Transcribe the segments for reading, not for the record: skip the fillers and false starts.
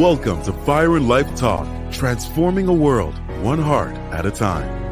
Welcome to Fire and Life Talk, transforming a world one heart at a time.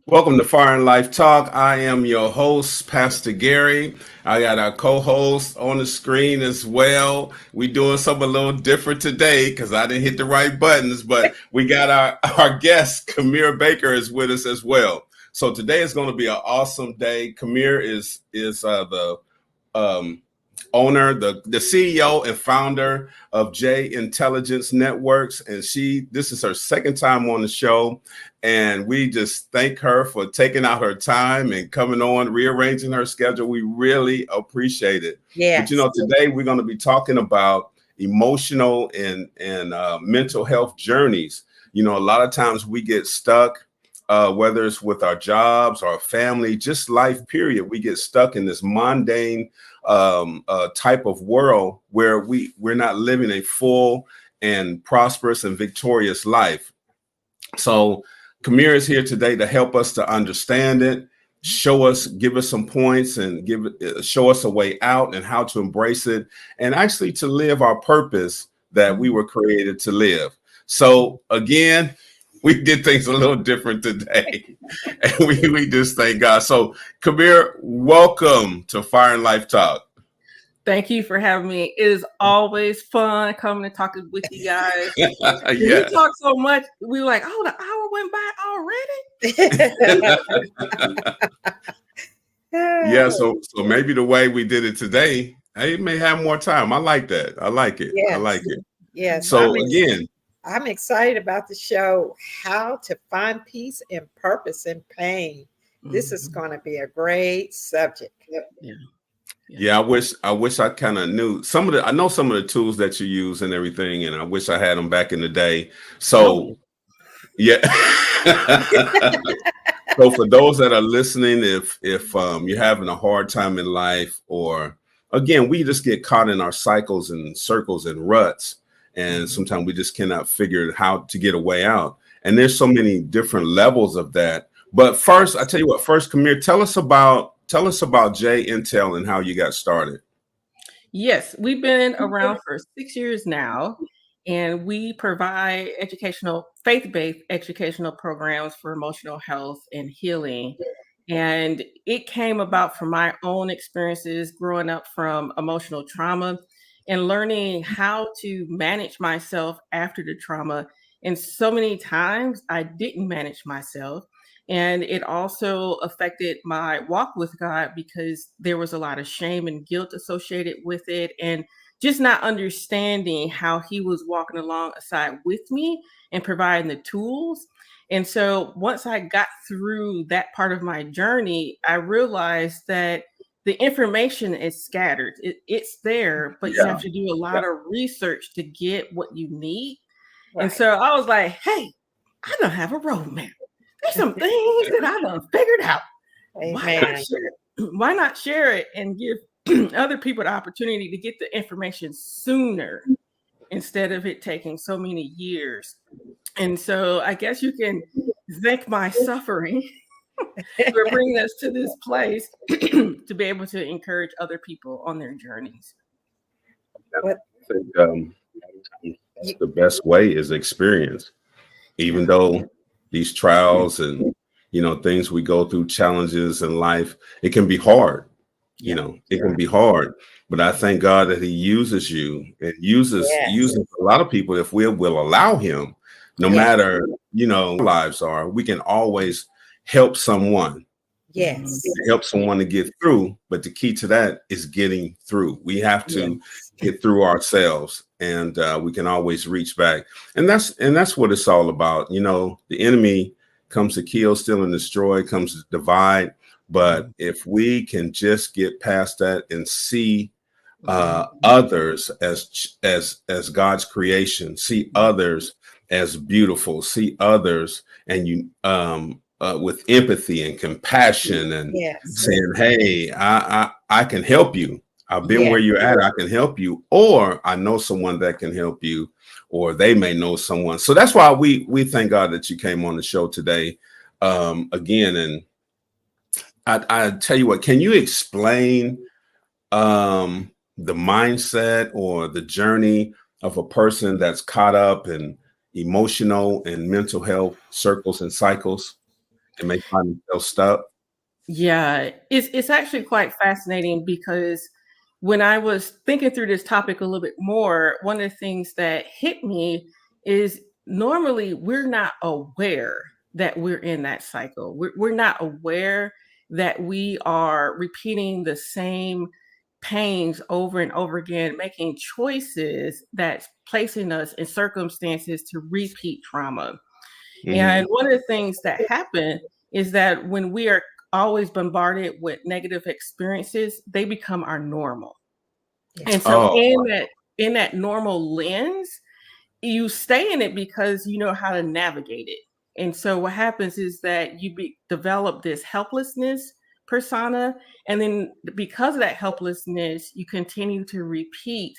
Welcome to Fire and Life Talk. I am your host, Pastor Gary. I got our co-host on the screen as well. We're doing something a little different today because I didn't hit the right buttons, but we got our guest, Kemir Baker, is with us as well. So today is going to be an awesome day. Kemir is the owner, the CEO and founder of J Intelligence Networks. And this is her second time on the show. And we just thank her for taking out her time and coming on, rearranging her schedule. We really appreciate it. Yes. But today we're going to be talking about emotional and mental health journeys. A lot of times we get stuck, whether it's with our jobs, our family, just life period. We get stuck in this mundane type of world where we're not living a full and prosperous and victorious life. So Kemir is here today to help us to understand it, give us some points and show us a way out and how to embrace it and actually to live our purpose that we were created to live. So again, we did things a little different today and we just thank God. So Kemir, welcome to Fire and Life Talk. Thank you for having me. It is always fun coming and talking with you guys. Yeah. We talk so much. We were like, oh, the hour went by already. Yeah. So maybe the way we did it today, I may have more time. I like that. I like it. Yes. I like it. Yes. So I'm excited about the show, How to Find Peace and Purpose in Pain. This is going to be a great subject. Yeah, I wish I kind of knew I know some of the tools that you use and everything, and I wish I had them back in the day. So, yeah. So for those that are listening, if you're having a hard time in life, or again, we just get caught in our cycles and circles and ruts, and sometimes we just cannot figure how to get a way out. And there's so many different levels of that. But first, I tell you what, Kemir, tell us about J Intel and how you got started. Yes, we've been around for 6 years now, and we provide faith-based educational programs for emotional health and healing. And it came about from my own experiences growing up from emotional trauma and learning how to manage myself after the trauma. And so many times I didn't manage myself. And it also affected my walk with God because there was a lot of shame and guilt associated with it, and just not understanding how He was walking alongside with me and providing the tools. And so once I got through that part of my journey, I realized that the information is scattered. It's there, but you have to do a lot of research to get what you need. Right. And so I was like, hey, I don't have a roadmap. There's some things that I done figured out. Why not share it and give other people the opportunity to get the information sooner instead of it taking so many years? And so I guess you can thank my suffering for bringing us to this place to be able to encourage other people on their journeys. I think the best way is experience, even though these trials and, things we go through, challenges in life, it can be hard. It can be hard. But I thank God that He uses you and uses a lot of people if we will allow Him no matter, lives are, we can always help someone. Yes. Help someone to get through. But the key to that is getting through. We have to get through ourselves, and we can always reach back. And that's what it's all about. The enemy comes to kill, steal, and destroy, comes to divide. But if we can just get past that and see others as God's creation, see others as beautiful, see others and with empathy and compassion, and saying, hey, I can help you. I've been where you're at. I can help you, or I know someone that can help you, or they may know someone. So that's why we thank God that you came on the show today again. And I tell you what, can you explain the mindset or the journey of a person that's caught up in emotional and mental health circles and cycles and may find themselves stuck? Yeah, it's actually quite fascinating, because when I was thinking through this topic a little bit more, one of the things that hit me is normally we're not aware that we're in that cycle. We're not aware that we are repeating the same pains over and over again, making choices that's placing us in circumstances to repeat trauma. And one of the things that happen is that when we are always bombarded with negative experiences, they become our normal. And so in that normal lens, you stay in it because you know how to navigate it. And so what happens is that you develop this helplessness persona. And then because of that helplessness, you continue to repeat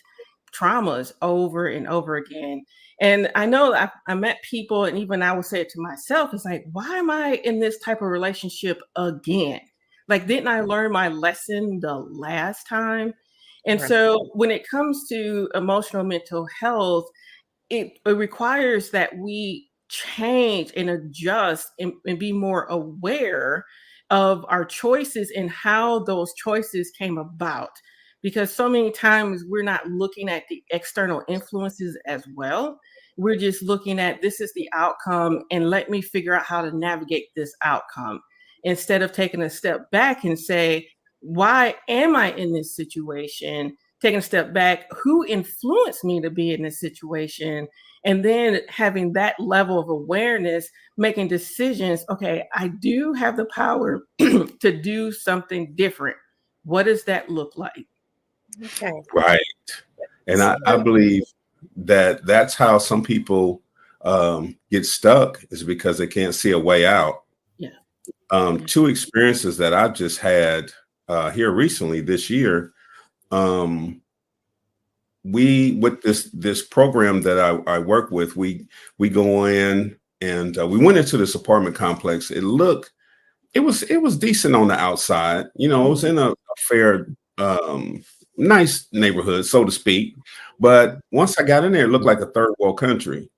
traumas over and over again. And I know I met people, and even I would say it to myself, it's like, why am I in this type of relationship again? Like, didn't I learn my lesson the last time? And so when it comes to emotional mental health, it requires that we change and adjust and be more aware of our choices and how those choices came about. Because so many times we're not looking at the external influences as well. We're just looking at, this is the outcome, and let me figure out how to navigate this outcome, instead of taking a step back and say, why am I in this situation? Taking a step back, who influenced me to be in this situation? And then having that level of awareness, making decisions. Okay, I do have the power to do something different. What does that look like? Okay. Right. And I believe that that's how some people get stuck, is because they can't see a way out. Yeah. Two experiences that I've just had here recently this year. We, with this program that I work with, we go in, and we went into this apartment complex. It was decent on the outside. It was in a fair, nice neighborhood, so to speak. But once I got in there, it looked like a third world country.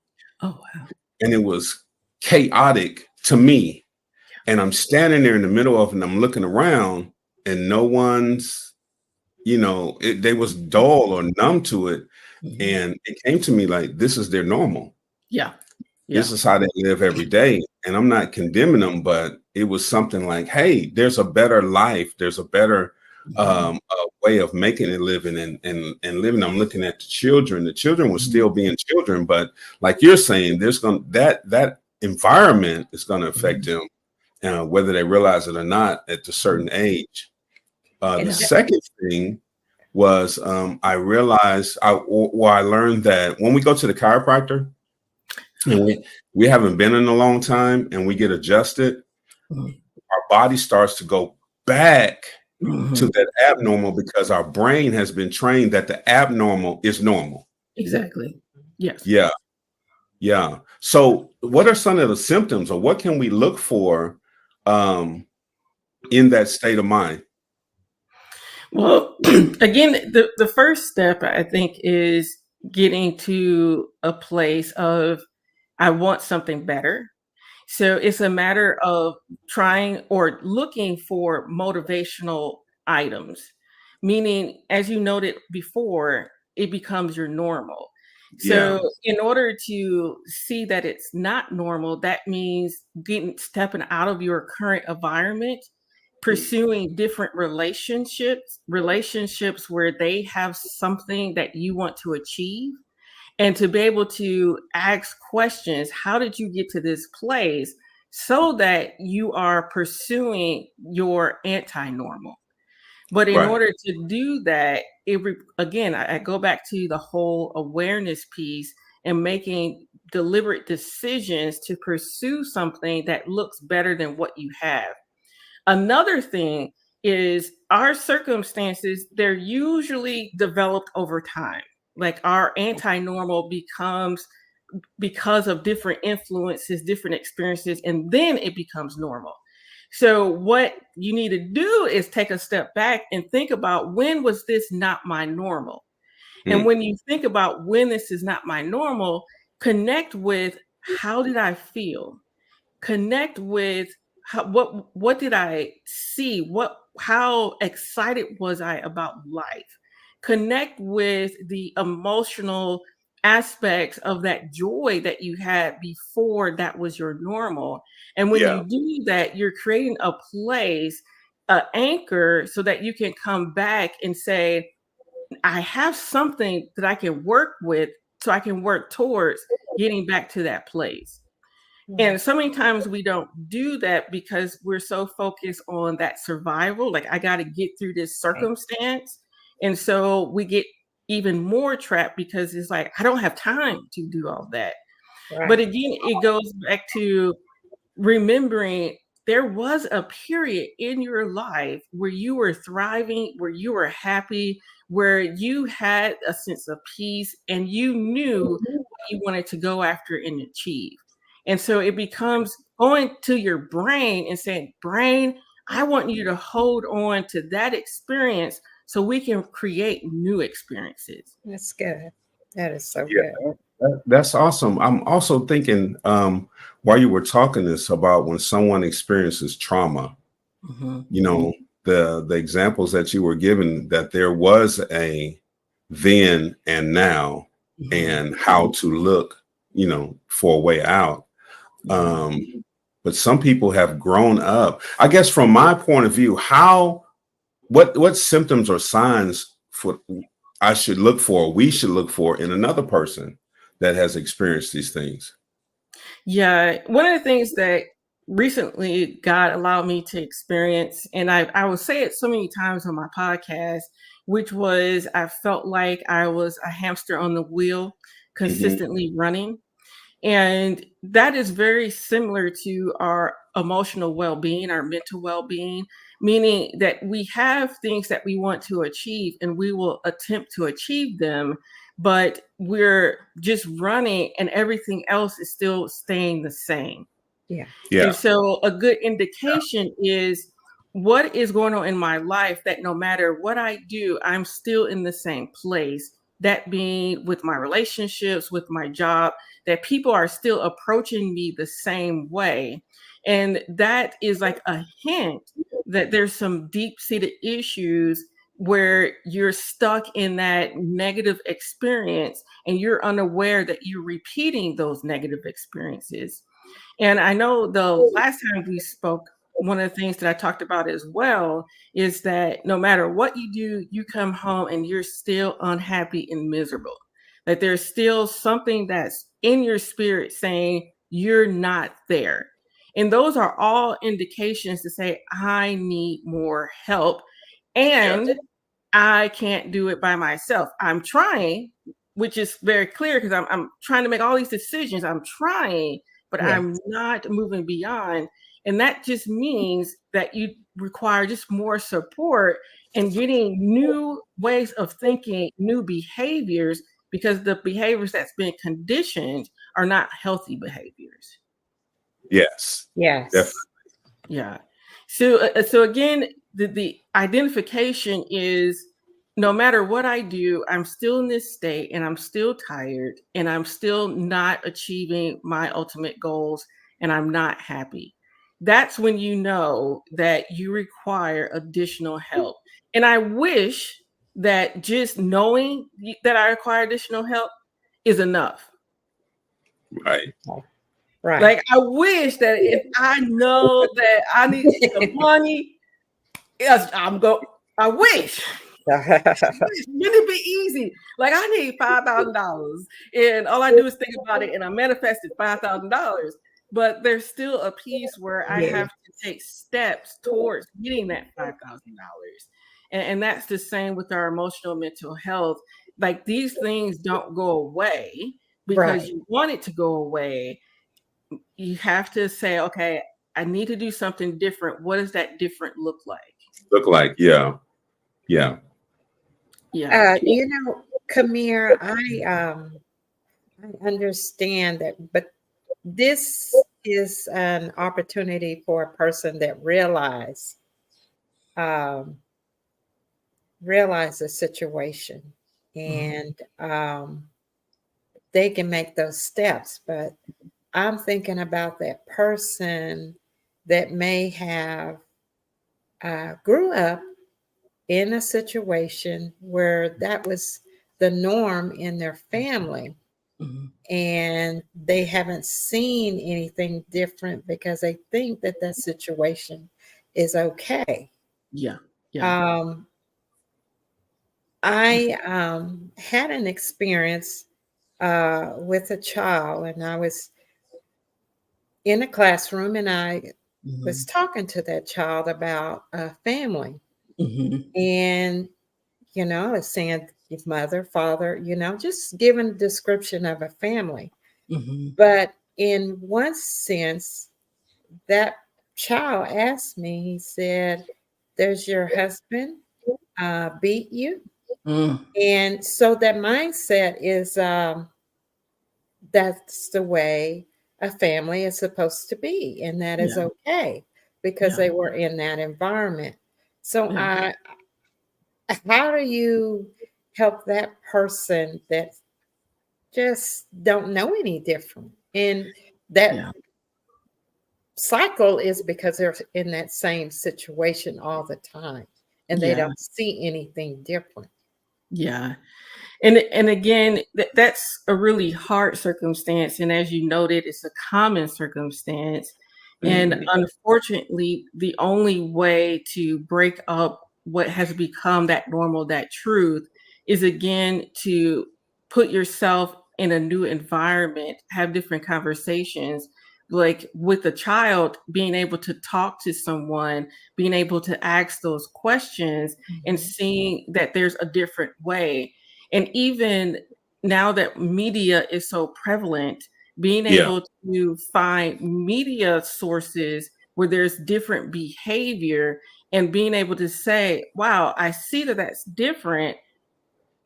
Oh, wow. And it was chaotic to me. And I'm standing there in the middle of it, and I'm looking around, and no one's, they was dull or numb to it. And it came to me like, this is their normal. Yeah. This is how they live every day. And I'm not condemning them, but it was something like, hey, there's a better life. There's a better way of making it, living and living. I'm looking at the children. The children were still being children, but like you're saying, that environment is going to affect them, whether they realize it or not at a certain age. The second thing was I realized I learned that when we go to the chiropractor, and we haven't been in a long time, and we get adjusted, our body starts to go back to that abnormal, because our brain has been trained that the abnormal is normal. Exactly. Yes. Yeah. So what are some of the symptoms, or what can we look for in that state of mind? Well, again, the first step, I think, is getting to a place of, I want something better. So it's a matter of trying or looking for motivational items, meaning, as you noted before, it becomes your normal. Yeah. So in order to see that it's not normal, that means stepping out of your current environment, pursuing different relationships where they have something that you want to achieve, and to be able to ask questions. How did you get to this place? So that you are pursuing your anti-normal. But in Right. order to do that, again, I go back to the whole awareness piece and making deliberate decisions to pursue something that looks better than what you have. Another thing is our circumstances, they're usually developed over time. Like our anti-normal becomes because of different influences, different experiences, and then it becomes normal. So what you need to do is take a step back and think about, when was this not my normal? And Mm. when you think about when this is not my normal, connect with, how did I feel? Connect with what did I see? How excited was I about life? Connect with the emotional aspects of that joy that you had before that was your normal. And when Yeah. you do that, you're creating a place, an anchor, so that you can come back and say, I have something that I can work with, so I can work towards getting back to that place. And so many times we don't do that because we're so focused on that survival. Like, I got to get through this circumstance. And so we get even more trapped because it's like, I don't have time to do all that. Right. But again, it goes back to remembering there was a period in your life where you were thriving, where you were happy, where you had a sense of peace, and you knew what you wanted to go after and achieve. And so it becomes going to your brain and saying, brain, I want you to hold on to that experience so we can create new experiences. That's good. That is so Yeah. good. That's awesome. I'm also thinking, while you were talking this, about when someone experiences trauma, Mhm. you know, the examples that you were given, that there was a then and now, Mhm. and how to look, for a way out. But some people have grown up. I guess from my point of view, what symptoms or signs I should look for, we should look for in another person that has experienced these things? Yeah, one of the things that recently God allowed me to experience, and I will say it so many times on my podcast, which was, I felt like I was a hamster on the wheel, Mhm. consistently running. And that is very similar to our emotional well-being, our mental well-being, meaning that we have things that we want to achieve and we will attempt to achieve them, but we're just running and everything else is still staying the same. Yeah. Yeah. And so a good indication is, what is going on in my life that no matter what I do, I'm still in the same place. That being with my relationships, with my job, that people are still approaching me the same way. And that is like a hint that there's some deep-seated issues where you're stuck in that negative experience and you're unaware that you're repeating those negative experiences. And I know the last time we spoke, one of the things that I talked about as well is that no matter what you do, you come home and you're still unhappy and miserable. That there's still something that's in your spirit saying you're not there. And those are all indications to say, I need more help Yeah. and I can't do it by myself. I'm trying, which is very clear because I'm trying to make all these decisions. I'm trying, but Yeah. I'm not moving beyond. And that just means that you require just more support and getting new ways of thinking, new behaviors, because the behaviors that's been conditioned are not healthy behaviors. Yes. Yes. Definitely. Yeah. So again, the identification is, no matter what I do, I'm still in this state and I'm still tired and I'm still not achieving my ultimate goals and I'm not happy. That's when you know that you require additional help. And I wish that just knowing that I require additional help is enough. Right. Right. Like, I wish that if I know that I need some money, yes, I wish. Wouldn't it be easy? Like, I need $5,000, and all I do is think about it, and I manifested $5,000. But there's still a piece where I have to take steps towards getting that $5,000, and that's the same with our emotional mental health. Like, these things don't go away because Right. you want it to go away. You have to say, okay, I need to do something different. What does that different look like? Yeah. You know, Kemir, I understand that, but this is an opportunity for a person that realize the situation, and they can make those steps. But I'm thinking about that person that may have grew up in a situation where that was the norm in their family, and they haven't seen anything different because they think that that situation is okay. Yeah. I had an experience with a child, and I was in a classroom, and I was talking to that child about a family. And, you know, I was saying his mother, father, you know, just giving a description of a family. But in one sense, that child asked me, he said, "Does your husband beat you?" And so that mindset is that's the way a family is supposed to be, and that is okay because they were in that environment. So how do you help that person that just don't know any different? And that cycle is because they're in that same situation all the time, and they don't see anything different. And again, that's a really hard circumstance. And as you noted, it's a common circumstance. And unfortunately, the only way to break up what has become that normal, that truth, is again to put yourself in a new environment, have different conversations. Like with a child, being able to talk to someone, being able to ask those questions, and seeing that there's a different way. And even now that media is so prevalent, being able to find media sources where there's different behavior and being able to say, wow, I see that that's different.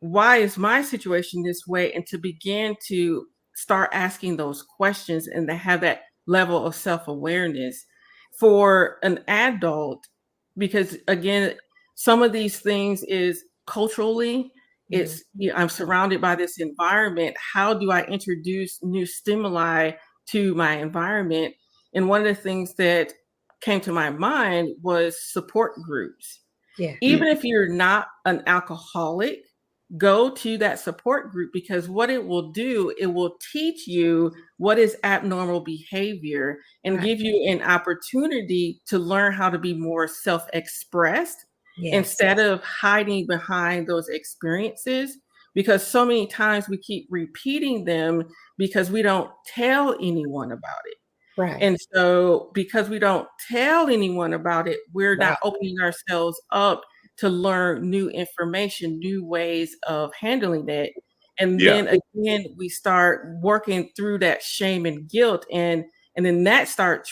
Why is my situation this way? And to begin to start asking those questions and to have that level of self-awareness for an adult, because again, some of these things is culturally, it's, you know, I'm surrounded by this environment. How do I introduce new stimuli to my environment? And one of the things that came to my mind was support groups. Even if you're not an alcoholic, go to that support group, because what it will do, it will teach you what is abnormal behavior and give you an opportunity to learn how to be more self-expressed instead of hiding behind those experiences, because so many times we keep repeating them because we don't tell anyone about it. And so because we don't tell anyone about it, we're not opening ourselves up to learn new information, new ways of handling it. And then again, we start working through that shame and guilt, and then that starts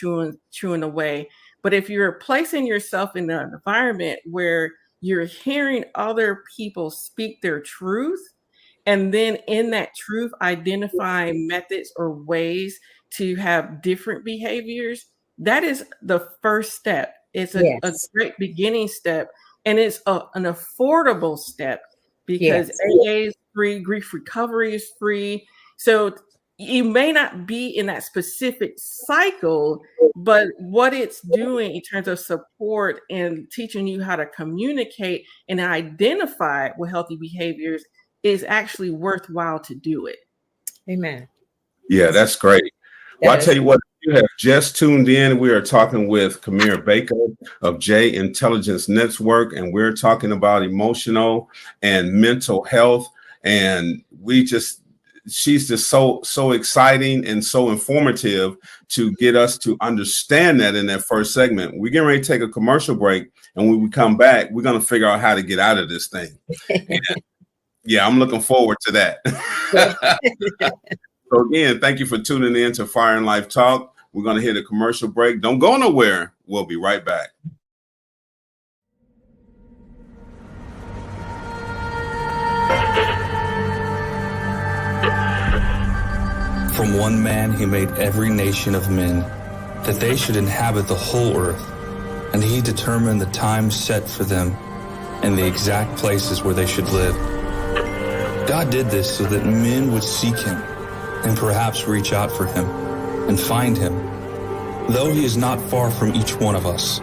chewing away. But if you're placing yourself in an environment where you're hearing other people speak their truth, and then in that truth, identifying methods or ways to have different behaviors, that is the first step. It's a great beginning step, and it's an affordable step, because AA is free, grief recovery is free. So you may not be in that specific cycle, but what it's doing in terms of support and teaching you how to communicate and identify with healthy behaviors is actually worthwhile to do it. Amen. Yeah, that's great. Well, I That tell is you what, if you have just tuned in, we are talking with Kemir Baker of J Intelligence Network, and we're talking about emotional and mental health. And she's just so exciting and so informative to get us to understand that in that first segment. We're getting ready to take a commercial break, and when we come back, we're going to figure out how to get out of this thing. And yeah, I'm looking forward to that. So again, thank you for tuning in to Fire and Life Talk. We're going to hit a commercial break. Don't go nowhere. We'll be right back. From one man he made every nation of men, that they should inhabit the whole earth, and he determined the time set for them and the exact places where they should live. God did this so that men would seek him and perhaps reach out for him and find him, though he is not far from each one of us.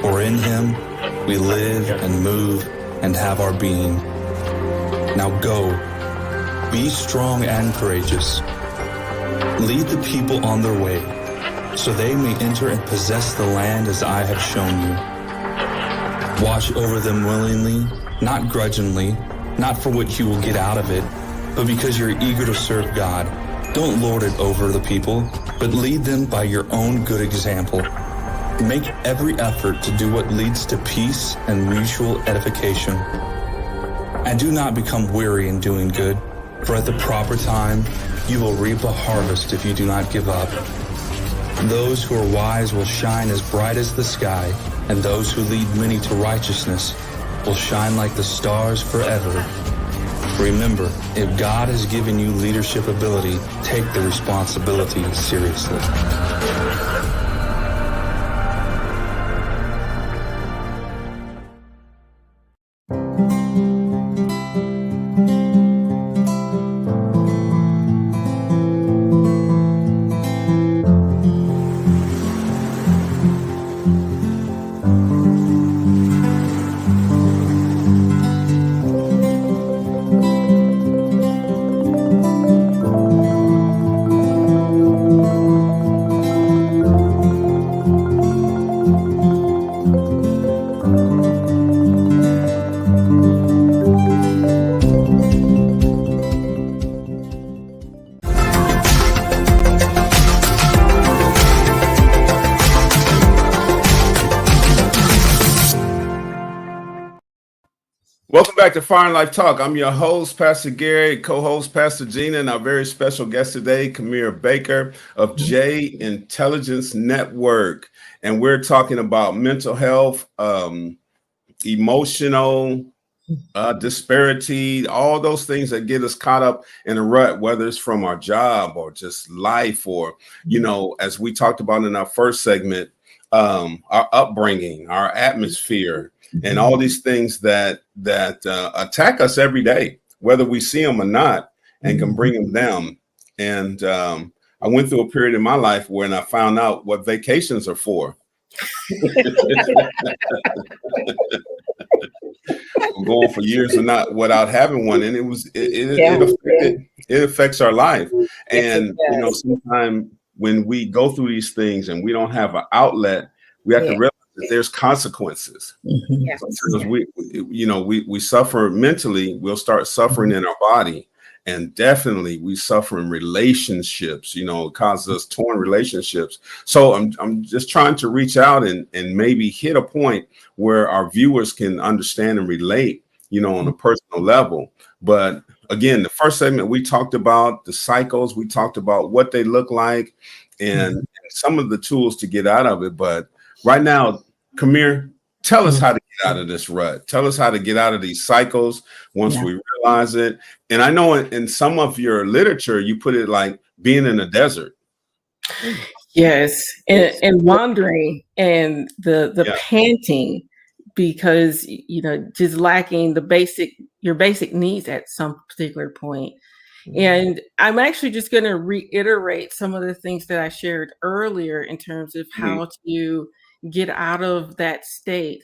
For in him we live and move and have our being. Now go, be strong and courageous. Lead the people on their way, so they may enter and possess the land as I have shown you. Watch over them willingly, not grudgingly, not for what you will get out of it, but because you're eager to serve God. Don't lord it over the people, but lead them by your own good example. Make every effort to do what leads to peace and mutual edification. And do not become weary in doing good, for at the proper time you will reap a harvest if you do not give up. Those who are wise will shine as bright as the sky, and those who lead many to righteousness will shine like the stars forever. Remember, if God has given you leadership ability, take the responsibility seriously. Welcome back to Fire and Life Talk. I'm your host, Pastor Gary, co-host, Pastor Gina, and our very special guest today, Kemir Baker of J Intelligence Network. And we're talking about mental health, emotional disparity, all those things that get us caught up in a rut, whether it's from our job or just life, or, you know, as we talked about in our first segment, our upbringing, our atmosphere, and all these things that attack us every day, whether we see them or not, and can bring them down. And I went through a period in my life when I found out what vacations are for. I'm going for years without having one, and it affects our life. And you know, sometimes when we go through these things and we don't have an outlet, we have to realize that there's consequences. Because we suffer mentally, we'll start suffering in our body, and definitely we suffer in relationships. You know, it causes us torn relationships. So I'm just trying to reach out and maybe hit a point where our viewers can understand and relate, you know, on a personal level. But again, the first segment, we talked about the cycles, we talked about what they look like, and some of the tools to get out of it. But right now, Kemir, tell us how to get out of this rut. Tell us how to get out of these cycles once we realize it. And I know in some of your literature, you put it like being in a desert. Yes, and wandering, and the panting, because, you know, just lacking your basic needs at some particular point. And I'm actually just going to reiterate some of the things that I shared earlier in terms of how to get out of that state.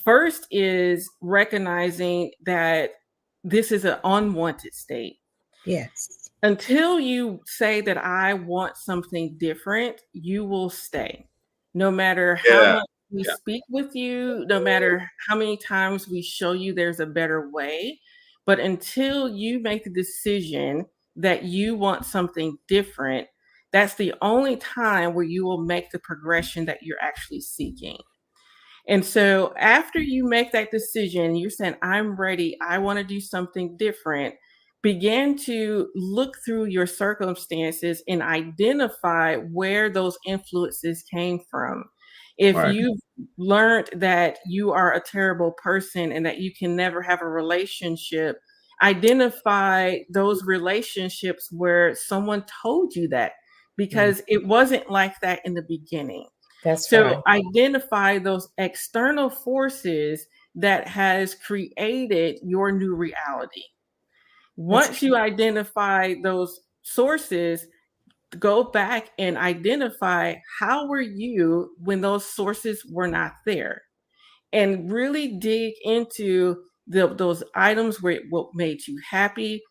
First is recognizing that this is an unwanted state. Yes. until you say that I want something different, you will stay. No matter how Yeah. much we speak with you, no matter how many times we show you there's a better way, but until you make the decision that you want something different, that's the only time where you will make the progression that you're actually seeking. And so after you make that decision, you're saying, I'm ready, I want to do something different. Begin to look through your circumstances and identify where those influences came from. If Right. you've learned that you are a terrible person and that you can never have a relationship, identify those relationships where someone told you that, because it wasn't like that in the beginning. That's right. So identify those external forces that has created your new reality. Once you identify those sources, go back and identify how were you when those sources were not there, and really dig into those items where what made you happy,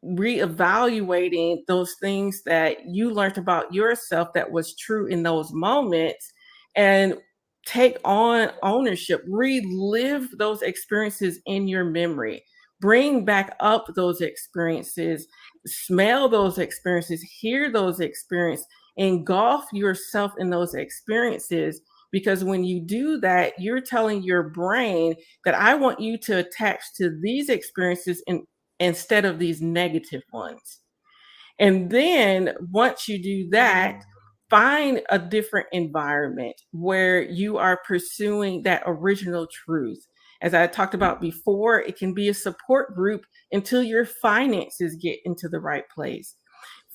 reevaluating those things that you learned about yourself that was true in those moments, and take on ownership, relive those experiences in your memory, bring back up those experiences, smell those experiences, hear those experiences, engulf yourself in those experiences. Because when you do that, you're telling your brain that I want you to attach to these experiences instead of these negative ones. And then once you do that, find a different environment where you are pursuing that original truth. As I talked about before, it can be a support group until your finances get into the right place.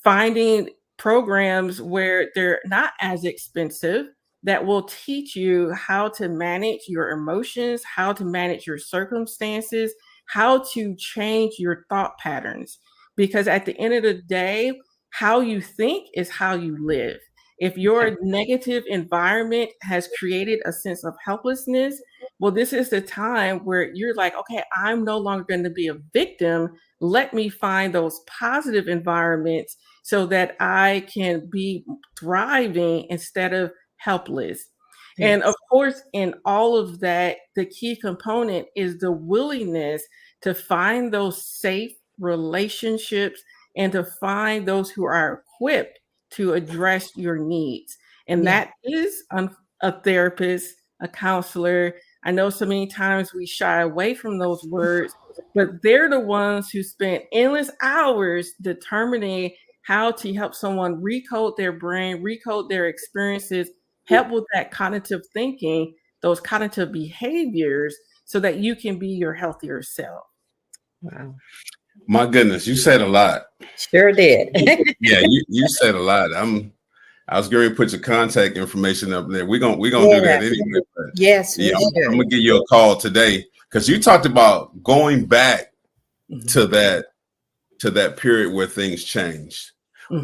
Finding programs where they're not as expensive that will teach you how to manage your emotions, how to manage your circumstances, how to change your thought patterns. Because at the end of the day, how you think is how you live. If your negative environment has created a sense of helplessness, well, this is the time where you're like, okay, I'm no longer going to be a victim. Let me find those positive environments so that I can be thriving instead of helpless. And of course, in all of that, the key component is the willingness to find those safe relationships and to find those who are equipped to address your needs. And that is a therapist, a counselor. I know so many times we shy away from those words, but they're the ones who spend endless hours determining how to help someone recode their brain, recode their experiences, help with that cognitive thinking, those cognitive behaviors, so that you can be your healthier self. Wow. My goodness, you said a lot. Sure did. Yeah, you said a lot. I was going to put your contact information up there. We're gonna do that anyway. But Yes, yeah, we I'm gonna give you a call today because you talked about going back to that period where things changed,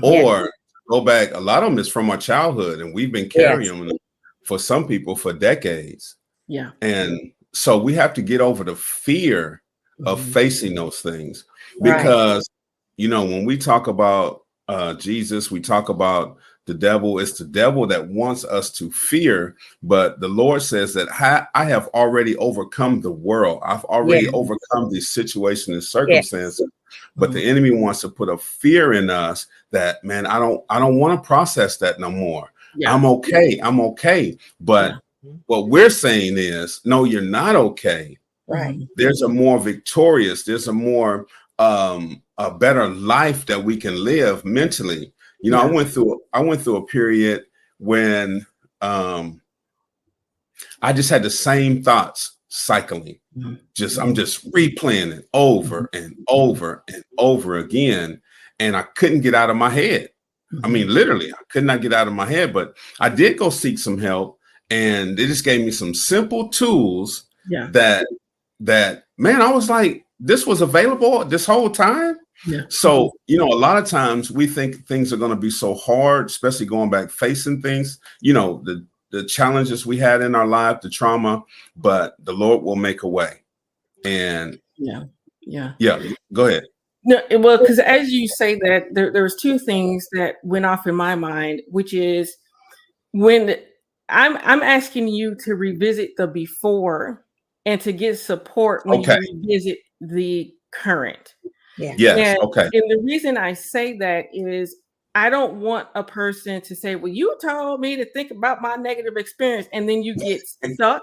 or go back. A lot of them is from our childhood, and we've been carrying them for some people for decades. Yeah, and so we have to get over the fear of facing those things, because when we talk about Jesus, we talk about the devil. It's the devil that wants us to fear, but the Lord says that I have already overcome the world. I've already overcome these situations and circumstances. But the enemy wants to put a fear in us that, man, I don't want to process that no more. I'm okay. But what we're saying is, no, you're not okay. Right. There's a more victorious, there's a more a better life that we can live mentally. I went through a period when I just had the same thoughts cycling. I'm just replaying it over and over and over again. And I couldn't get out of my head. I mean, literally, I could not get out of my head, but I did go seek some help, and they just gave me some simple tools that man, I was like, this was available this whole time. So, a lot of times we think things are going to be so hard, especially going back, facing things, the challenges we had in our life, the trauma, but the Lord will make a way. And go ahead. No, well, because as you say that, there was two things that went off in my mind, which is when I'm asking you to revisit the before and to get support when Okay. you revisit the current. Yeah. Yes. And, Okay. and the reason I say that is I don't want a person to say, well, you told me to think about my negative experience, and then you get stuck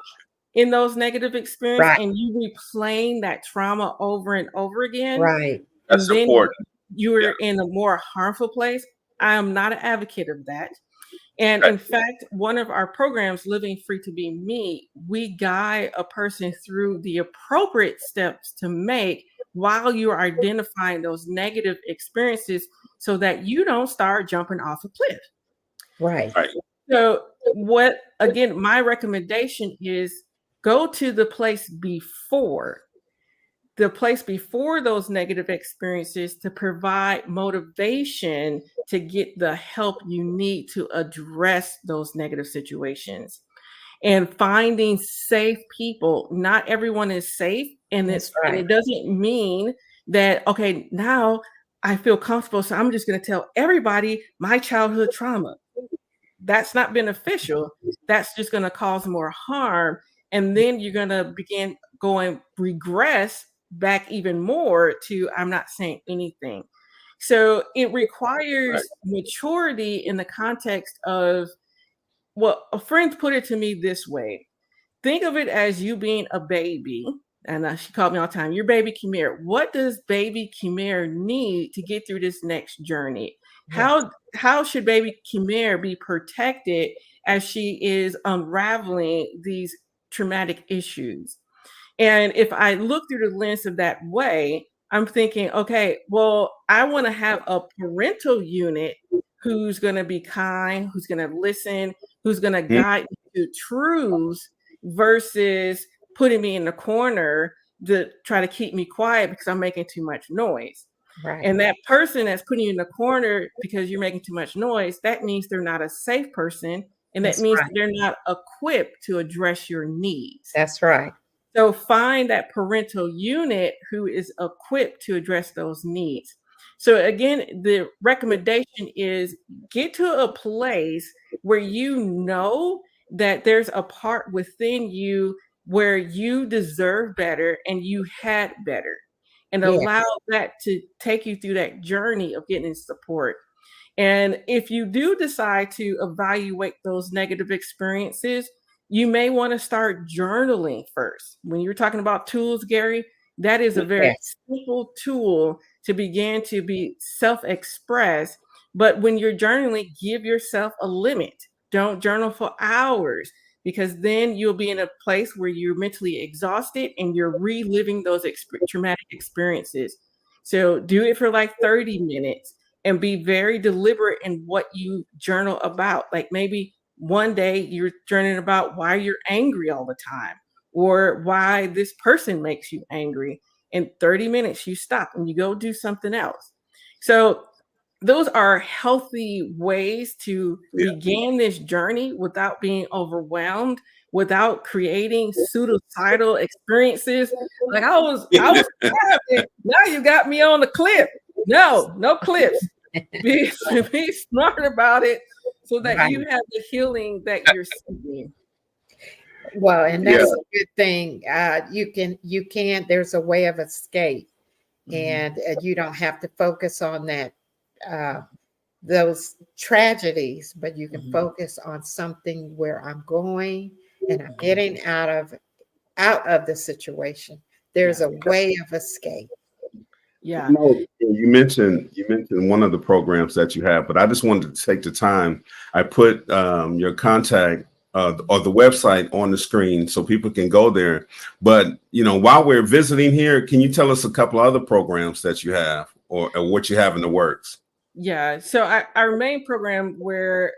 in those negative experiences Right. and you replaying that trauma over and over again. Right. That's And then important. you're Yeah. in a more harmful place. I am not an advocate of that. And Okay. in fact, one of our programs, Living Free to Be Me, we guide a person through the appropriate steps to make while you're identifying those negative experiences so that you don't start jumping off a cliff. Right. Right. So what, again, my recommendation is go to the place before those negative experiences to provide motivation to get the help you need to address those negative situations. And finding safe people. Not everyone is safe, and That's and right. it doesn't mean that, okay, now I feel comfortable, so I'm just going to tell everybody my childhood trauma. That's not beneficial. That's just going to cause more harm. And then you're going to begin regress back even more to I'm not saying anything. So it requires maturity in the context of, well, a friend put it to me this way. Think of it as you being a baby. And she called me all the time, your baby Kemir. What does baby Kemir need to get through this next journey? Yes. How should baby Kemir be protected as she is unraveling these traumatic issues? And if I look through the lens of that way, I'm thinking, okay, well, I want to have a parental unit who's going to be kind, who's going to listen, who's going to guide me to truths versus putting me in the corner to try to keep me quiet because I'm making too much noise. Right. And that person that's putting you in the corner because you're making too much noise, that means they're not a safe person. And That's that means right. they're not equipped to address your needs. That's right. So find that parental unit who is equipped to address those needs. So again, the recommendation is get to a place where you know that there's a part within you where you deserve better and you had better, and Yes. allow that to take you through that journey of getting support. And if you do decide to evaluate those negative experiences, you may want to start journaling first. When you're talking about tools, Gary, that is a very Yes. simple tool to begin to be self-expressed. But when you're journaling, give yourself a limit. Don't journal for hours, because then you'll be in a place where you're mentally exhausted and you're reliving those traumatic experiences. So do it for like 30 minutes and be very deliberate in what you journal about. Like maybe one day you're journaling about why you're angry all the time or why this person makes you angry. In 30 minutes, you stop and you go do something else. So those are healthy ways to begin this journey without being overwhelmed, without creating suicidal experiences. Like I was trapped, now you got me on the cliff. No cliffs. Be smart about it so that you have the healing that you're seeking. Well, and that's a good thing. You can, there's a way of escape, and you don't have to focus on that, those tragedies, but you can focus on something where I'm going and I'm getting out of the situation. There's a way of escape. Yeah. You mentioned one of the programs that you have, but I just wanted to take the time. I put your contact or the website on the screen so people can go there. But while we're visiting here, can you tell us a couple of other programs that you have or what you have in the works? Yeah. So our main program where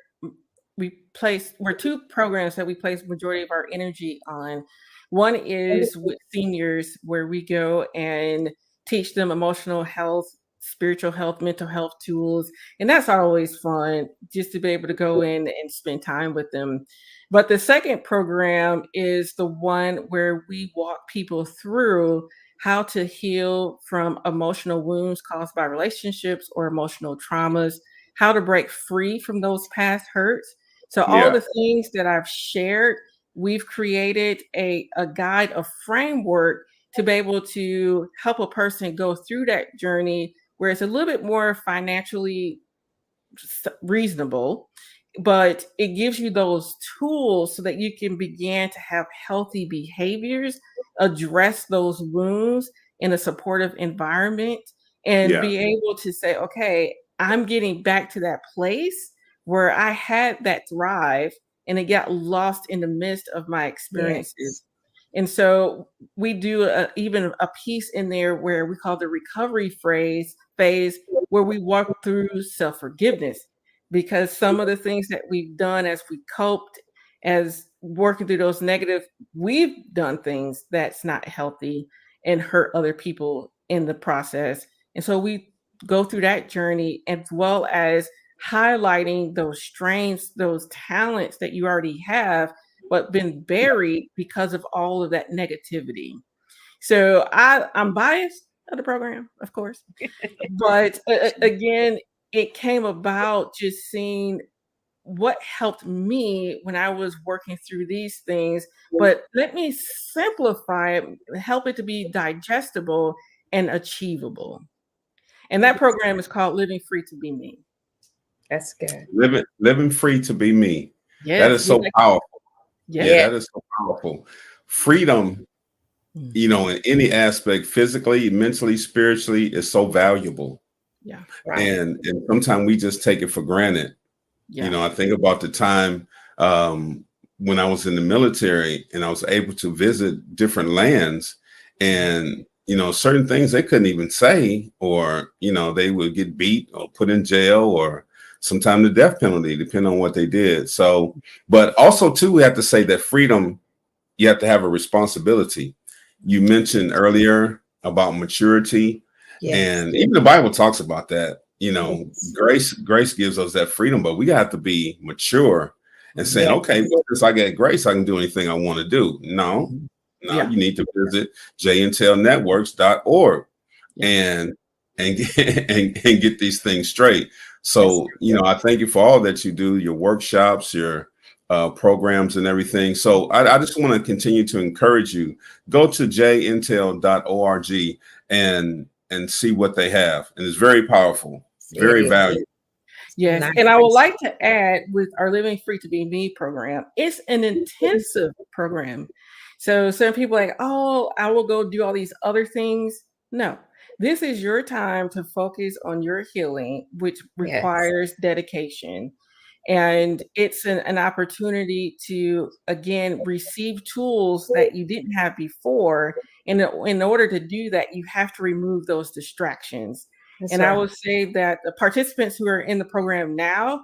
we're two programs that we place majority of our energy on. One is with seniors, where we go and teach them emotional health spiritual health, mental health tools. And that's always fun just to be able to go in and spend time with them. But the second program is the one where we walk people through how to heal from emotional wounds caused by relationships or emotional traumas, how to break free from those past hurts. So all Yeah. the things that I've shared, we've created a guide, a framework to be able to help a person go through that journey where it's a little bit more financially reasonable, but it gives you those tools so that you can begin to have healthy behaviors, address those wounds in a supportive environment, and Yeah. be able to say, okay, I'm getting back to that place where I had that thrive and it got lost in the midst of my experiences. Yes. And so we do even a piece in there where we call the recovery phase, where we walk through self-forgiveness, because some of the things that we've done as we coped, as working through those negative, we've done things that's not healthy and hurt other people in the process. And so we go through that journey, as well as highlighting those strengths, those talents that you already have, but been buried because of all of that negativity. So I'm biased of the program, of course, but again, it came about just seeing what helped me when I was working through these things. But let me simplify it, help it to be digestible and achievable. And that program is called Living Free to Be Me. That's good. Living free to be me. Yes, That is so powerful. yes. Yeah, that is so powerful. Freedom, you know, in any aspect, physically, mentally, spiritually, is so valuable. Yeah. Right. And sometimes we just take it for granted. Yeah. You know, I think about the time when I was in the military and I was able to visit different lands, and you know, certain things they couldn't even say, or you know, they would get beat or put in jail, or sometimes the death penalty, depending on what they did. So, but also too, we have to say that freedom, you have to have a responsibility. You mentioned earlier about maturity, Yes. and even the Bible talks about that. You know, Yes. grace gives us that freedom, but we have to be mature and saying, Yes. okay, well, since I get grace, I can do anything I want to do. No, Yeah. you need to visit 𝐺𝐿Networks.org Yeah. and get these things straight. So, you know, I thank you for all that you do, your workshops, your programs and everything. So I just want to continue to encourage you, go to 𝐺𝐿Networks.org and see what they have. And it's very powerful, very valuable. Yes. Nice. And I would like to add, with our Living Free to Be Me program, it's an intensive program. So some people are like, oh, I will go do all these other things. No, this is your time to focus on your healing, which requires dedication. And it's an opportunity to, again, receive tools that you didn't have before. And in order to do that, you have to remove those distractions. That's and right. I would say that the participants who are in the program now,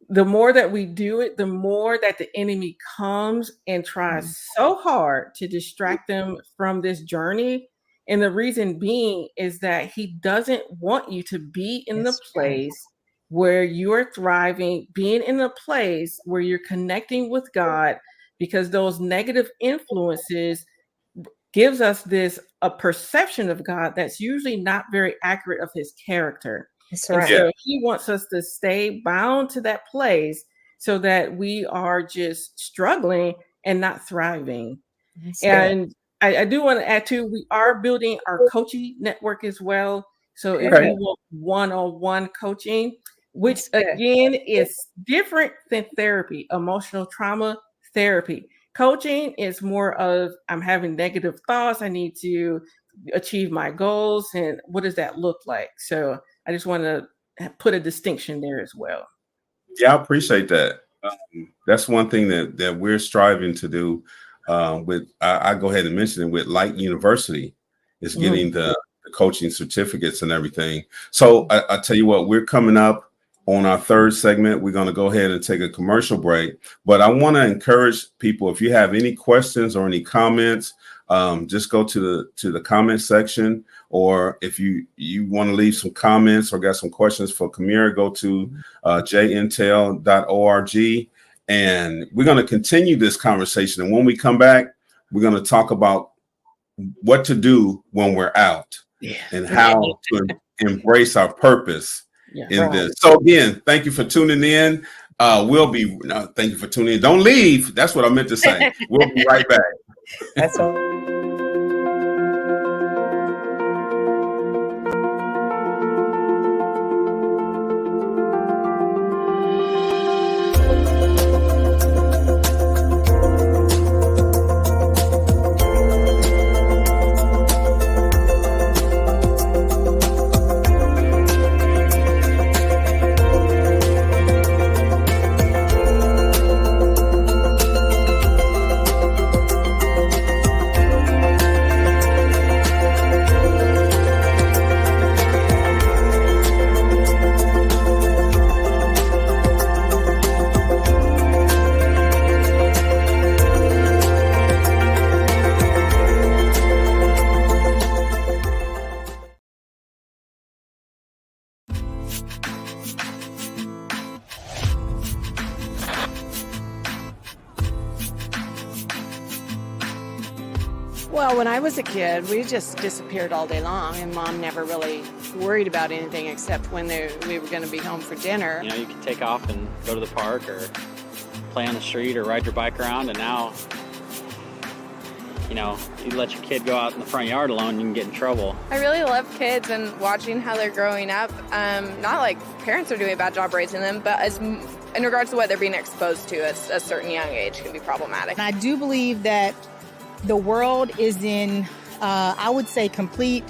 the more that we do it, the more that the enemy comes and tries so hard to distract them from this journey. And the reason being is that he doesn't want you to be in the place where you're thriving, being in a place where you're connecting with God, because those negative influences gives us a perception of God that's usually not very accurate of his character. That's And right. so he wants us to stay bound to that place so that we are just struggling and not thriving. That's good. And I do want to add too, we are building our coaching network as well. So if Okay. you want one-on-one coaching, which That's good. again is different than therapy, emotional trauma therapy. Coaching is more of, I'm having negative thoughts, I need to achieve my goals, and what does that look like? So I just want to put a distinction there as well. Yeah, I appreciate that. That's one thing that we're striving to do. I go ahead and mention it with Light University, is getting the coaching certificates and everything. So I tell you what, we're coming up on our third segment. We're going to go ahead and take a commercial break. But I want to encourage people, if you have any questions or any comments, just go to the comment section. Or if you want to leave some comments or got some questions for Kemir, go to 𝐿𝐷.org. And we're going to continue this conversation. And when we come back, we're going to talk about what to do when we're out and how to embrace our purpose in this. So again, thank you for tuning in. Thank you for tuning in. Don't leave. That's what I meant to say. We'll be right back. That's all. Well, when I was a kid, we just disappeared all day long, and Mom never really worried about anything except when we were going to be home for dinner. You know, you could take off and go to the park or play on the street or ride your bike around, and now, you know, you let your kid go out in the front yard alone, you can get in trouble. I really love kids and watching how they're growing up. Not like parents are doing a bad job raising them, but in regards to what they're being exposed to at a certain young age can be problematic. And I do believe that the world is in, I would say, complete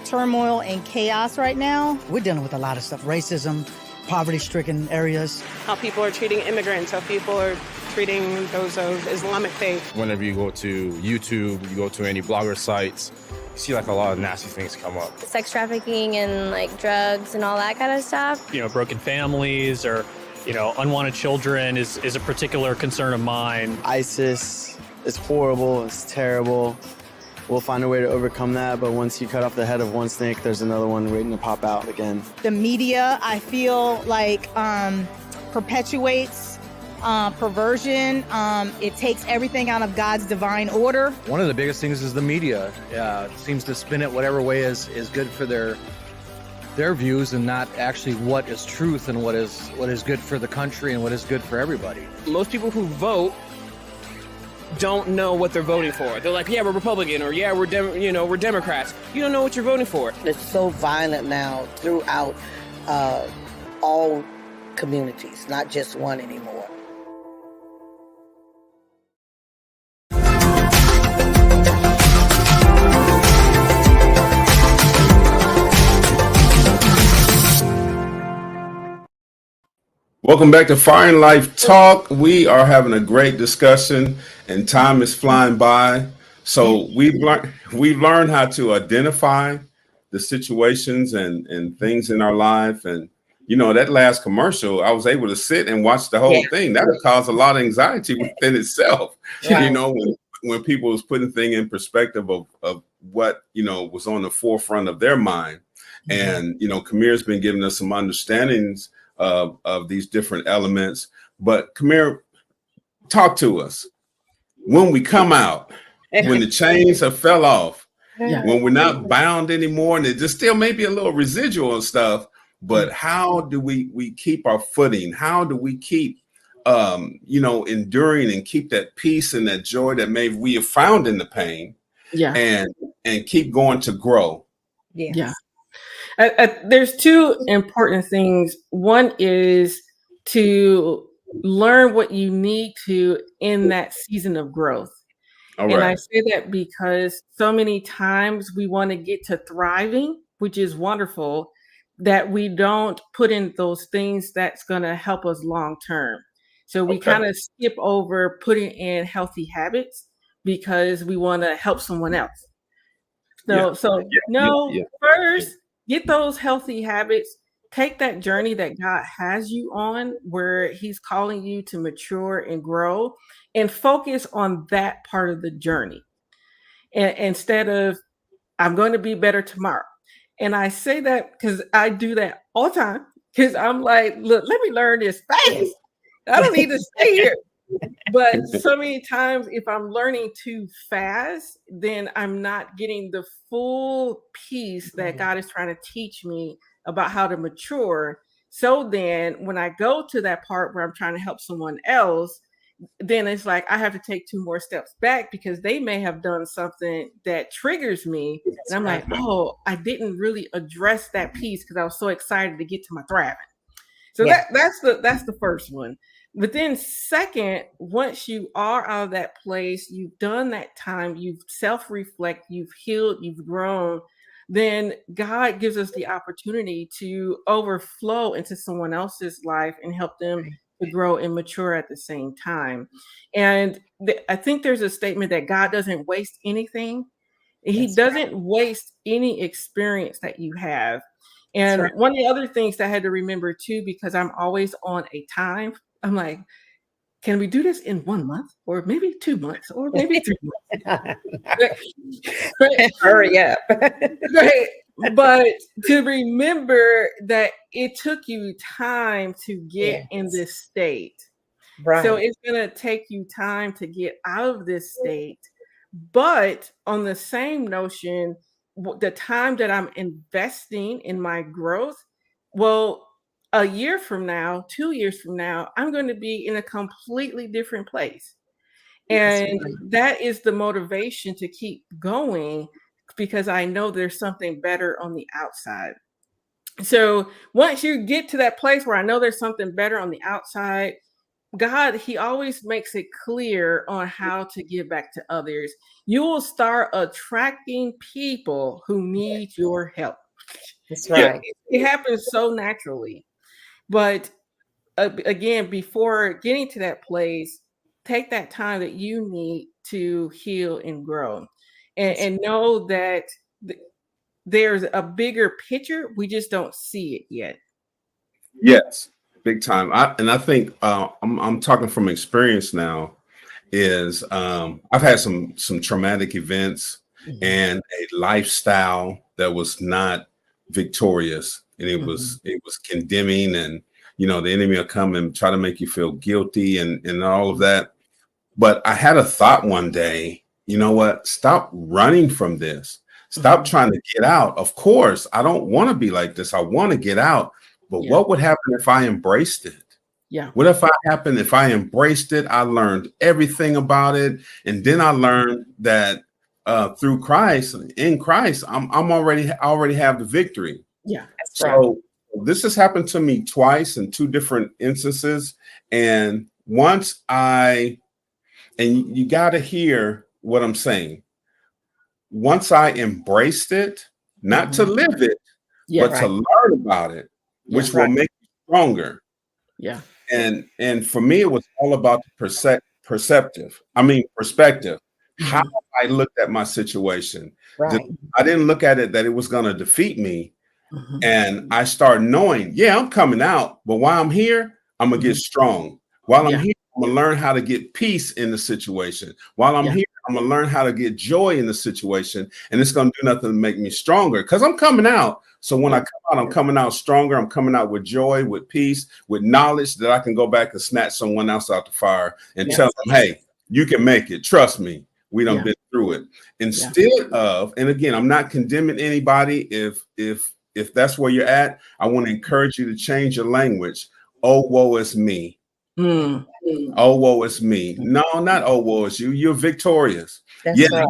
turmoil and chaos right now. We're dealing with a lot of stuff, racism, poverty-stricken areas. How people are treating immigrants, how people are treating those of Islamic faith. Whenever you go to YouTube, you go to any blogger sites, you see like a lot of nasty things come up. Sex trafficking and like drugs and all that kind of stuff. You know, broken families or, you know, unwanted children is a particular concern of mine. ISIS is horrible, it's terrible. We'll find a way to overcome that, but once you cut off the head of one snake, there's another one waiting to pop out again. The media, I feel like, perpetuates perversion. It takes everything out of God's divine order. One of the biggest things is the media. Seems to spin it whatever way is good for their views and not actually what is truth and what is good for the country and what is good for everybody. Most people who vote don't know what they're voting for. They're like, yeah, we're Republican, or yeah, we're Democrats. You don't know what you're voting for. It's so violent now throughout all communities, not just one anymore. Welcome back to Fire and Life Talk. We are having a great discussion and time is flying by. So we've learned how to identify the situations and things in our life. And, you know, that last commercial, I was able to sit and watch the whole thing. That would cause a lot of anxiety within itself. You know, when people was putting things in perspective of what, you know, was on the forefront of their mind. And, you know, Kemir's been giving us some understandings of these different elements. But Kemir, talk to us. When we come out, when the chains have fell off, when we're not bound anymore, and there's still maybe a little residual and stuff, but how do we keep our footing? How do we keep, you know, enduring and keep that peace and that joy that maybe we have found in the pain and keep going to grow? There's two important things. One is to learn what you need to in that season of growth. And I say that because so many times we want to get to thriving, which is wonderful, that we don't put in those things that's going to help us long term. So we kind of skip over putting in healthy habits because we want to help someone else. First, get those healthy habits, take that journey that God has you on, where he's calling you to mature and grow, and focus on that part of the journey. And instead of, I'm going to be better tomorrow. And I say that because I do that all the time, because I'm like, look, let me learn this fast. I don't need to stay here. But so many times, if I'm learning too fast, then I'm not getting the full piece that God is trying to teach me about how to mature. So then when I go to that part where I'm trying to help someone else, then it's like I have to take 2 more steps back, because they may have done something that triggers me. And I'm like, oh, I didn't really address that piece because I was so excited to get to my thriving. So that's the first one. But then second, once you are out of that place, you've done that time, you've self-reflect, you've healed, you've grown, then God gives us the opportunity to overflow into someone else's life and help them to grow and mature at the same time. And I think there's a statement that God doesn't waste anything. He doesn't waste any experience that you have. And one of the other things that I had to remember too, because I'm always on a time, I'm like, can we do this in 1 month, or maybe 2 months, or maybe 3 months? Hurry up. Right. But to remember that it took you time to get in this state. Right. So it's going to take you time to get out of this state. But on the same notion, the time that I'm investing in my growth, well, a year from now, 2 years from now, I'm going to be in a completely different place. And that is the motivation to keep going, because I know there's something better on the outside. So once you get to that place where I know there's something better on the outside, God, he always makes it clear on how to give back to others. You will start attracting people who need your help. That's right. It happens so naturally. But again, before getting to that place, take that time that you need to heal and grow, and know that there's a bigger picture. We just don't see it yet. Yes, big time. I think I'm talking from experience now. Is I've had some traumatic events and a lifestyle that was not victorious, and it was condemning, and the enemy will come and try to make you feel guilty and all of that. But I had a thought one day, you know what? Stop running from this. Stop trying to get out. Of course, I don't want to be like this. I want to get out. But what would happen if I embraced it? Yeah. What if I embraced it? I learned everything about it. And then I learned that through Christ, in Christ, I already have the victory. Yeah. That's right. So this has happened to me twice in 2 different instances. And once and you got to hear what I'm saying. Once I embraced it, not to live it, but to learn about it, which will make you stronger. Yeah. And for me, it was all about the perspective. How I looked at my situation. Right. I didn't look at it that it was going to defeat me. And I started knowing, I'm coming out, but while I'm here, I'm going to get strong. While I'm here, I'm going to learn how to get peace in the situation. While I'm here, I'm going to learn how to get joy in the situation. And it's going to do nothing to make me stronger, because I'm coming out. So when I come out, I'm coming out stronger. I'm coming out with joy, with peace, with knowledge that I can go back and snatch someone else out the fire and tell them, hey, you can make it. Trust me. We done been through it. Instead of, and again, I'm not condemning anybody. If that's where you're at, I want to encourage you to change your language. Oh, woe is me. Oh, woe is me. No, not oh, woe is you. You're victorious. That's right.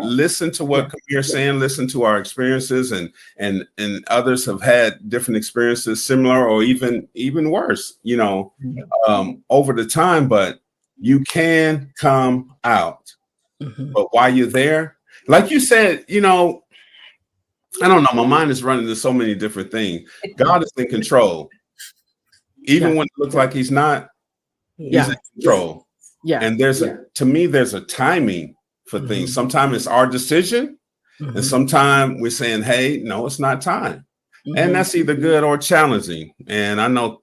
Listen to what Kemir saying. Listen to our experiences, and others have had different experiences, similar or even worse. Over the time, but you can come out. But while you're there, like you said, I don't know. My mind is running to so many different things. God is in control, even when it looks like He's not. He's in control. Yeah. And there's a timing for things. Sometimes it's our decision, and sometimes we're saying, hey, no, it's not time. And that's either good or challenging. And I know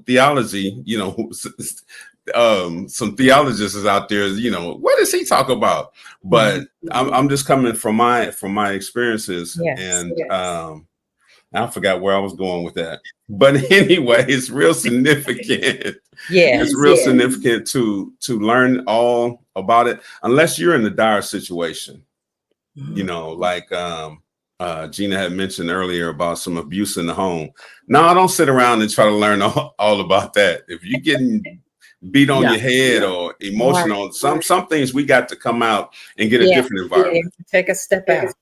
theology, some theologists is out there, what does he talk about? But I'm just coming from my experiences. And I forgot where I was going with that. But anyway, it's real significant. It's real significant to learn all about it, unless you're in a dire situation, like Gina had mentioned earlier about some abuse in the home. No, I don't sit around and try to learn all about that. If you're getting beat on your head or emotional, some things we got to come out and get a different environment. Take a step out.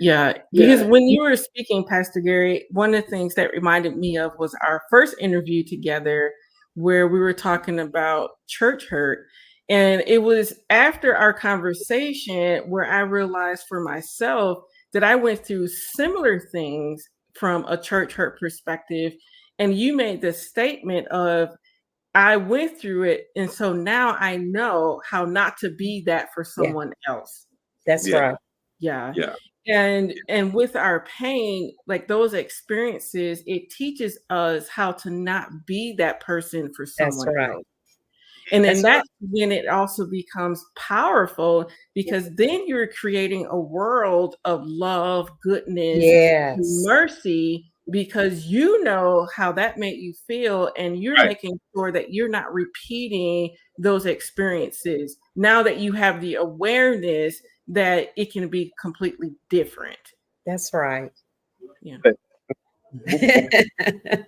Yeah, because when you were speaking, Pastor Gary, one of the things that reminded me of was our first interview together where we were talking about church hurt. And it was after our conversation where I realized for myself that I went through similar things from a church hurt perspective. And you made the statement of, I went through it. And so now I know how not to be that for someone else. That's right. Yeah. And with our pain, like those experiences, it teaches us how to not be that person for someone else. And then that's when it also becomes powerful, because then you're creating a world of love, goodness, mercy, because you know how that made you feel, and you're making sure that you're not repeating those experiences. Now that you have the awareness that it can be completely different. That's right. Yeah.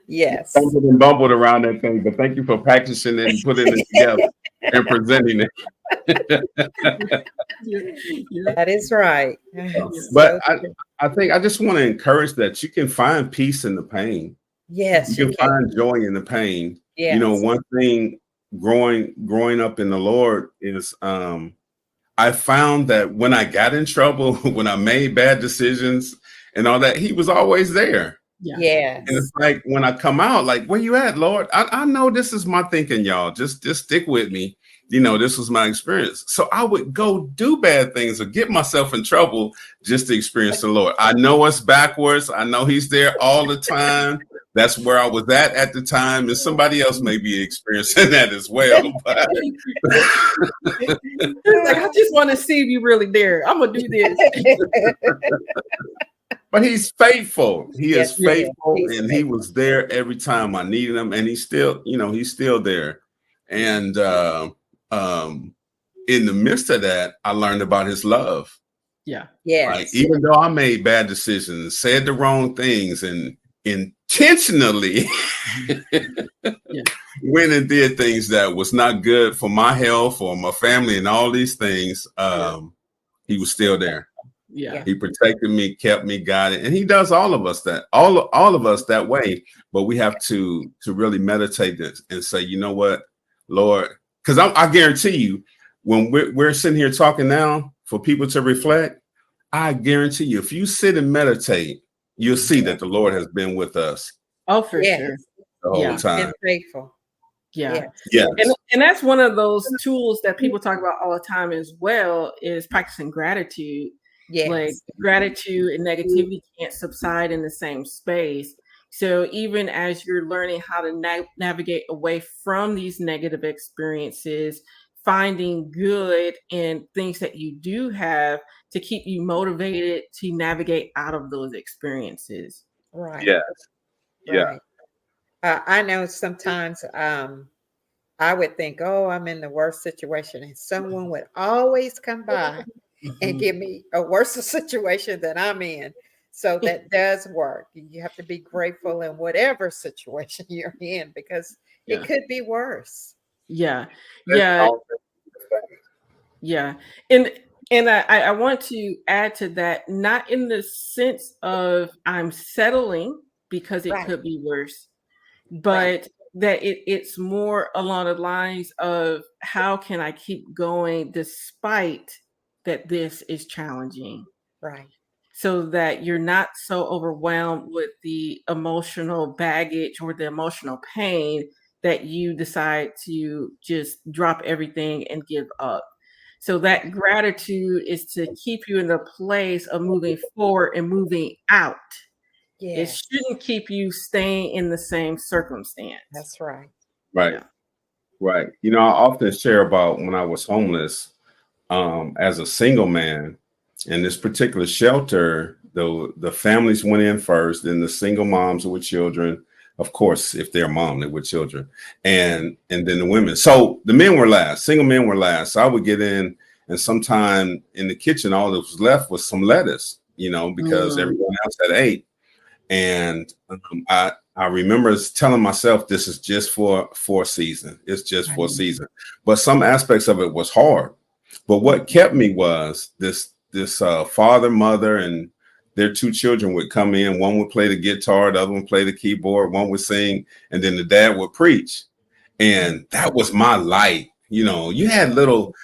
Yes. Stumbled and bumbled around that thing, but thank you for practicing it and putting it together and presenting it. That is right. But I think I just want to encourage that you can find peace in the pain. Yes. You can find joy in the pain. Yes. One thing growing up in the Lord is I found that when I got in trouble, when I made bad decisions and all that, he was always there. Yes. And it's like when I come out, like, where you at, Lord? I know this is my thinking, y'all. Just stick with me. This was my experience. So I would go do bad things or get myself in trouble just to experience the Lord. I know it's backwards. I know he's there all the time. That's where I was at the time. And somebody else may be experiencing that as well. But like, I just want to see if you really there. I'm going to do this. But he's faithful. He is faithful, and he was there every time I needed him. And he's still, he's still there. And in the midst of that, I learned about his love. Yeah. Like, even though I made bad decisions, said the wrong things, and intentionally went and did things that was not good for my health or my family and all these things, he was still there. Yeah. He protected me, kept me guided, and he does all of us that way. But we have to really meditate this and say, you know what, Lord, because I guarantee you, when we're sitting here talking now for people to reflect, I guarantee you, if you sit and meditate, you'll see that the Lord has been with us. Oh, for sure. The whole time. Been faithful. Yeah. Yes. And that's one of those tools that people talk about all the time as well, is practicing gratitude. Yes. Like, gratitude and negativity can't subside in the same space. So even as you're learning how to navigate away from these negative experiences, finding good and things that you do have to keep you motivated to navigate out of those experiences. Right. Yes. Right. I know sometimes I would think, oh, I'm in the worst situation, and someone would always come by and give me a worse situation than I'm in. So that does work. You have to be grateful in whatever situation you're in, because it could be worse. Yeah. Yeah. Yeah. And I want to add to that, not in the sense of I'm settling because it could be worse, but that it's more along the lines of, how can I keep going despite that this is challenging? Right. So that you're not so overwhelmed with the emotional baggage or the emotional pain that you decide to just drop everything and give up. So that gratitude is to keep you in the place of moving forward and moving out, It shouldn't keep you staying in the same circumstance. That's right. Right. Yeah. Right. You know, I often share about when I was homeless as a single man in this particular shelter. The families went in first, then the single moms with children. Of course, if they're a mom, they're with children, and then the women. So the men were last. Single men were last. So I would get in, and sometime in the kitchen, all that was left was some lettuce, you know, because everyone else had ate. And I remember telling myself, this is just for a season. It's just for a season. But some aspects of it was hard. But what kept me was this father, mother, and their two children would come in. One would play the guitar, the other one play the keyboard, one would sing, and then the dad would preach. And that was my light. You know, you had little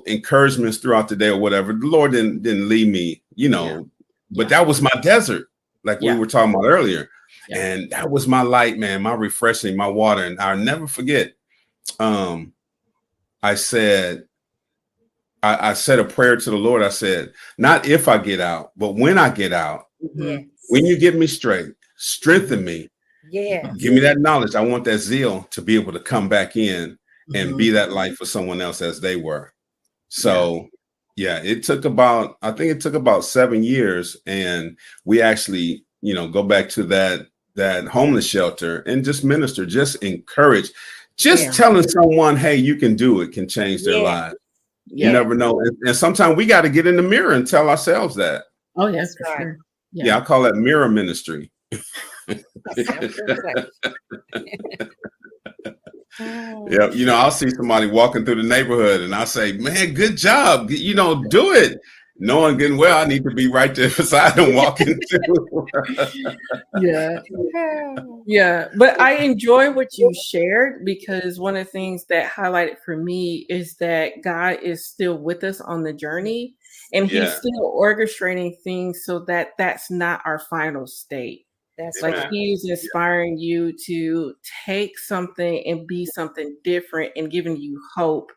encouragements throughout the day or whatever. The Lord didn't leave me, you know, but that was my desert, like we were talking about earlier. And that was my light, man, my refreshing, my water. And I'll never forget. I said a prayer to the Lord. I said, not if I get out, but when I get out, when you get me straight, strengthen me. Give me that knowledge. I want that zeal to be able to come back in and be that light for someone else as they were. So I think it took about 7 years. And we actually, you know, go back to that homeless shelter and just minister, just encourage, just telling someone, hey, you can do it, can change their lives. You never know. And sometimes we got to get in the mirror and tell ourselves that. Oh, yes, for sure. Yeah, I call that mirror ministry. Yeah, you know, I'll see somebody walking through the neighborhood and I say, man, good job. You know, do it. Knowing good and well, I need to be right there beside them walking too. Yeah. But I enjoy what you shared, because one of the things that highlighted for me is that God is still with us on the journey, and he's still orchestrating things so that that's not our final state. That's like right. he's inspiring you to take something and be something different and giving you hope.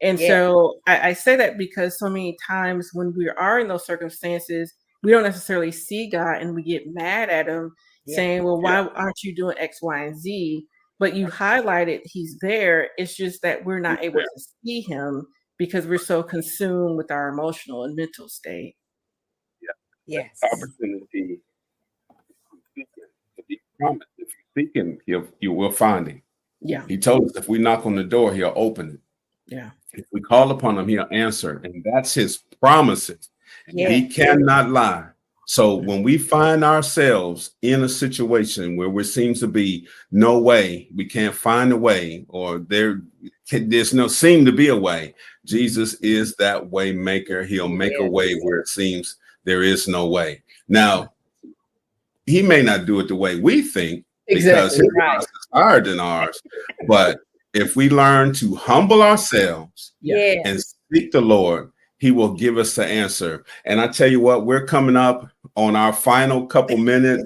And so I say that because so many times when we are in those circumstances, we don't necessarily see God and we get mad at him saying, well, why aren't you doing X, Y, and Z? But you highlighted he's there. It's just that we're not able to see him because we're so consumed with our emotional and mental state. Yes. Opportunity. If you seek him, you will find him. Yeah. He told us if we knock on the door, he'll open it. Yeah. If we call upon him, he'll answer. And that's his promises. He cannot lie. So when we find ourselves in a situation where there seems to be no way, we can't find a way, or there's no seem to be a way, Jesus is that way maker. He'll make a way where it seems there is no way. Now, he may not do it the way we think, because his process is higher than ours. But if we learn to humble ourselves and seek the Lord, he will give us the answer. And I tell you what, we're coming up on our final couple minutes.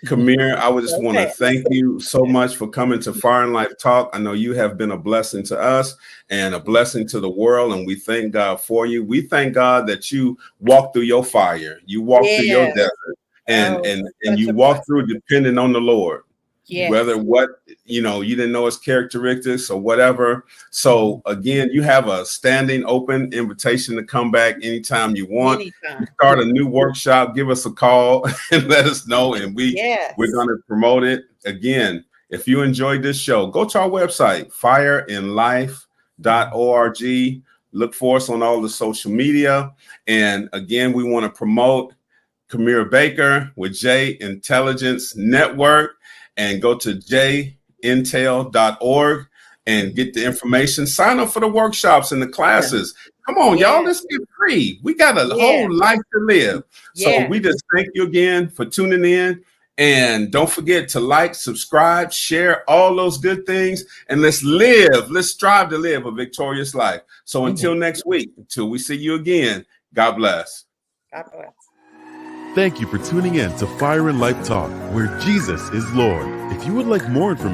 Kemir, I would just want to thank you so much for coming to Fire and Life Talk. I know you have been a blessing to us and a blessing to the world, and we thank God for you. We thank God that you walked through your fire, you walked through your desert, and you walked through depending on the Lord. Whether you didn't know his characteristics or whatever. So again, you have a standing open invitation to come back anytime you want. You start a new workshop, give us a call and let us know, and we're going to promote it. Again, if you enjoyed this show, go to our website, fireandlife.org. Look for us on all the social media. And again, we want to promote Kemir Baker with J Intelligence Network. And go to jintel.org and get the information. Sign up for the workshops and the classes. Come on, y'all, let's get free. We got a whole life to live. So we just thank you again for tuning in. And don't forget to like, subscribe, share all those good things. And let's strive to live a victorious life. So until next week, until we see you again, God bless. God bless. Thank you for tuning in to Fire and Life Talk, where Jesus is Lord. If you would like more information,